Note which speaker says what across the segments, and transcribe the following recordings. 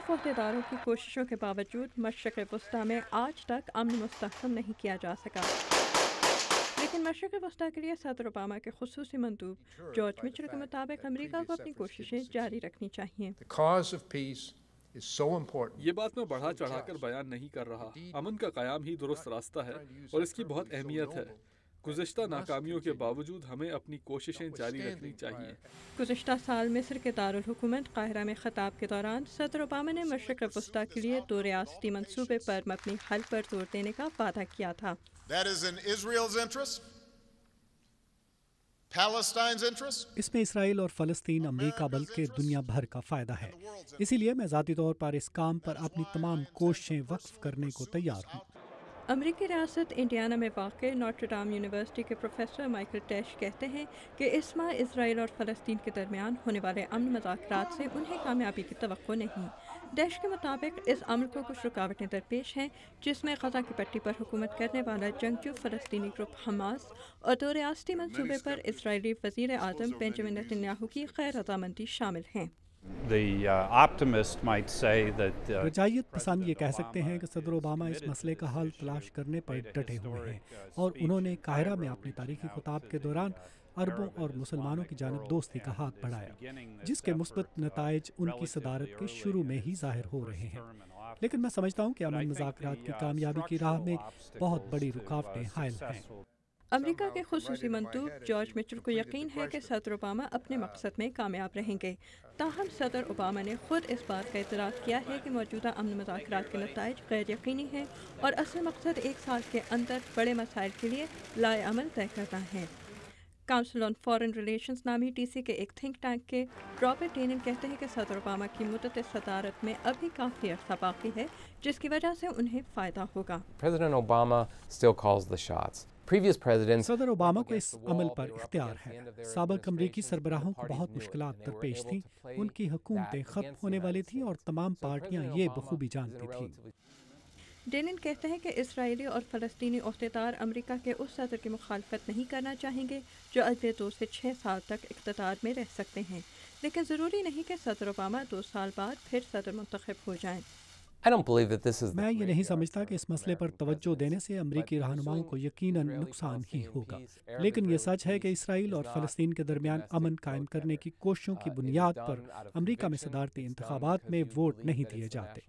Speaker 1: مختلف عہدیداروں کی کوششوں کے باوجود مشرق وسطیٰ میں آج تک امن مستحکم نہیں کیا جا سکا، لیکن مشرق وسطیٰ کے لیے صدر اوباما کے خصوصی مندوب جارج مچل کے مطابق امریکہ کو اپنی کوششیں جاری رکھنی چاہیے۔
Speaker 2: یہ بات میں بڑھا چڑھا کر بیان نہیں کر رہا، امن کا قیام ہی درست راستہ ہے اور اس کی بہت اہمیت ہے۔ گزشتہ ناکامیوں کے باوجود ہمیں اپنی کوششیں جاری رکھنی چاہیے۔
Speaker 1: گزشتہ سال مصر کے دارالحکومت قاہرہ میں خطاب کے دوران صدر اوباما نے مشرق وسطیٰ کے لیے 2 ریاستی منصوبے پر مبنی حل پر زور دینے کا وعدہ کیا تھا۔
Speaker 3: اس میں اسرائیل اور فلسطین، امریکہ بلکہ دنیا بھر کا فائدہ ہے، اسی لیے میں ذاتی طور پر اس کام پر اپنی تمام کوششیں وقف کرنے کو تیار ہوں۔
Speaker 1: امریکی ریاست انڈیانا میں واقع نوٹر ڈام یونیورسٹی کے پروفیسر مائیکل ٹیش کہتے ہیں کہ اس ماہ اسرائیل اور فلسطین کے درمیان ہونے والے امن مذاکرات سے انہیں کامیابی کی توقع نہیں۔ ٹیش کے مطابق اس عمل کو کچھ رکاوٹیں درپیش ہیں، جس میں غزہ کی پٹی پر حکومت کرنے والا جنگجو فلسطینی گروپ حماس اور 2 ریاستی منصوبے پر اسرائیلی وزیر اعظم بنجامن نیتن یاہو کی غیر رضامندی شامل ہیں۔
Speaker 3: رجائیت پسند یہ کہہ سکتے ہیں کہ صدر اوباما اس مسئلے کا حل تلاش کرنے پر ڈٹے ہوئے ہیں، اور انہوں نے قاہرہ میں اپنے تاریخی خطاب کے دوران عربوں اور مسلمانوں کی جانب دوستی کا ہاتھ بڑھایا، جس کے مثبت نتائج ان کی صدارت کے شروع میں ہی ظاہر ہو رہے ہیں۔ لیکن میں سمجھتا ہوں کہ امن مذاکرات کی کامیابی کی راہ میں بہت بڑی رکاوٹیں حائل ہیں۔
Speaker 1: امریکہ کے خصوصی مندوب جارج مچل کو یقین ہے کہ صدر اوباما اپنے مقصد میں کامیاب رہیں گے، تاہم صدر اوباما نے خود اس بات کا اعتراف کیا ہے کہ موجودہ امن مذاکرات کے نتائج غیر یقینی ہیں اور اصل مقصد 1 سال کے اندر بڑے مسائل کے لیے لائے عمل طے کرنا ہے۔ کاؤنسل آن فارن ریلیشنز نامی ٹی سی کے ایک تھنک ٹینک کے رابرٹ ڈینن کہتے ہیں کہ صدر اوباما کی مدت صدارت میں ابھی کافی عرصہ باقی ہے، جس کی وجہ سے انہیں فائدہ ہوگا۔
Speaker 3: صدر اوباما کو اس عمل پر اختیار ہے۔ سابق امریکی سربراہوں کو بہت مشکلات درپیش تھیں، ان کی حکومتیں ختم ہونے والی تھیں اور تمام پارٹیاں یہ بخوبی جانتی تھیں۔
Speaker 1: ڈینن کہتے ہیں کہ اسرائیلی اور فلسطینی عہدیدار امریکہ کے اس صدر کی مخالفت نہیں کرنا چاہیں گے جو اگلے 2 سے 6 سال تک اقتدار میں رہ سکتے ہیں، لیکن ضروری نہیں کہ صدر اوباما 2 سال بعد پھر صدر منتخب ہو جائیں۔
Speaker 3: میں یہ نہیں سمجھتا کہ اس مسئلے پر توجہ دینے سے امریکی رہنماؤں کو یقیناً نقصان ہی ہوگا، لیکن یہ سچ ہے کہ اسرائیل اور فلسطین کے درمیان امن قائم کرنے کی کوششوں کی بنیاد پر امریکہ میں صدارتی انتخابات میں ووٹ نہیں دیے جاتے۔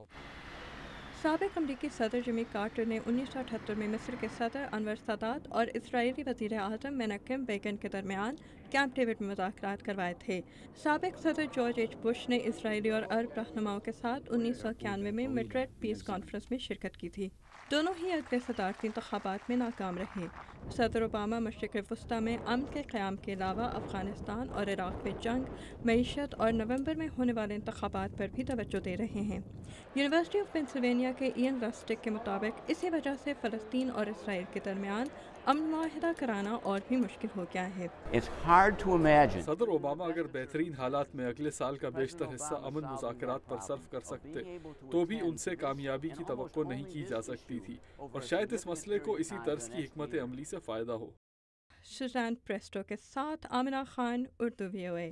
Speaker 1: سابق امریکی صدر جمی کارٹر نے 1978 میں مصر کے صدر انور سادات اور اسرائیلی وزیر اعظم مناچم بیگن کے درمیان کیمپ ڈیوڈ میں مذاکرات کروائے تھے۔ سابق صدر جارج ایچ بش نے اسرائیلی اور عرب رہنماؤں کے ساتھ 1991 میں میڈرڈ پیس کانفرنس میں شرکت کی تھی۔ دونوں ہی اگلے صدارتی انتخابات میں ناکام رہے۔ صدر اوباما مشرق وسطیٰ میں امن کے قیام کے علاوہ افغانستان اور عراق میں جنگ، معیشت اور نومبر میں ہونے والے انتخابات پر بھی توجہ دے رہے ہیں۔ یونیورسٹی آف پینسلوینیا کے ایئن رسٹک کے مطابق اسی وجہ سے فلسطین اور اسرائیل کے درمیان امن معاہدہ کرانا اور بھی مشکل ہو گیا ہے۔
Speaker 2: صدر اوباما اگر بہترین حالات میں اگلے سال کا بیشتر حصہ امن مذاکرات پر صرف کر سکتے تو بھی ان سے کامیابی کی توقع نہیں کی جا سکتی تھی، اور شاید اس مسئلے کو اسی طرز کی حکمت عملی سے فائدہ ہو۔
Speaker 1: سوزان پریسٹو کے ساتھ آمنہ خان، اردو VOA۔